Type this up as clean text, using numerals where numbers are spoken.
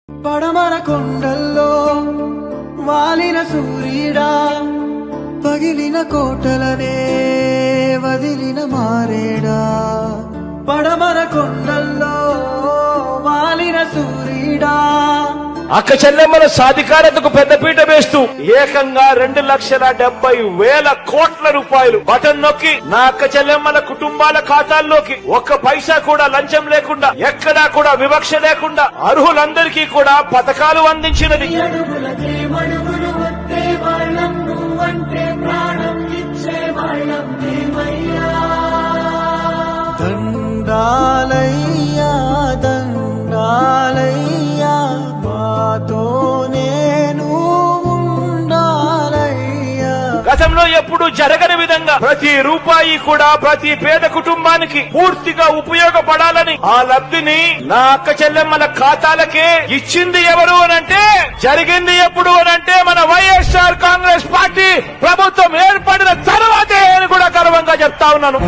పడమర కొండల్లో వాలిన సూర్యుడా, పగిలిన కోటలనే వదిలిన మారేడా. పడమర కొండల్లో వాలిన సూర్యుడా, అక్క చెల్లెమ్మల సాధికారతకు పెద్దపీట వేస్తూ ఏకంగా 2,70,000 కోట్ల రూపాయలు బటన్ నొక్కి నా అక్క చెల్లెమ్మల కుటుంబాల ఖాతాల్లోకి ఒక్క పైసా కూడా లంచం లేకుండా, ఎక్కడా కూడా వివక్ష లేకుండా అర్హులందరికీ కూడా పథకాలు అందించినది. దండాలయ్యా దండాలయ్యా, మాతో నేను ఉండాలయ్యా. గతంలో ఎప్పుడు జరగని విధంగా ప్రతి రూపాయి కూడా ప్రతి పేద కుటుంబానికి పూర్తిగా ఉపయోగపడాలని ఆ లబ్ధిని నా అక్క చెల్లెమ్మల ఖాతాలకే ఇచ్చింది ఎవరు అనంటే, జరిగింది ఎప్పుడు అనంటే మన వైఎస్ఆర్ కాంగ్రెస్ పార్టీ ప్రభుత్వం ఏర్పడిన తర్వాతే అని కూడా గర్వంగా చెప్తా ఉన్నాను.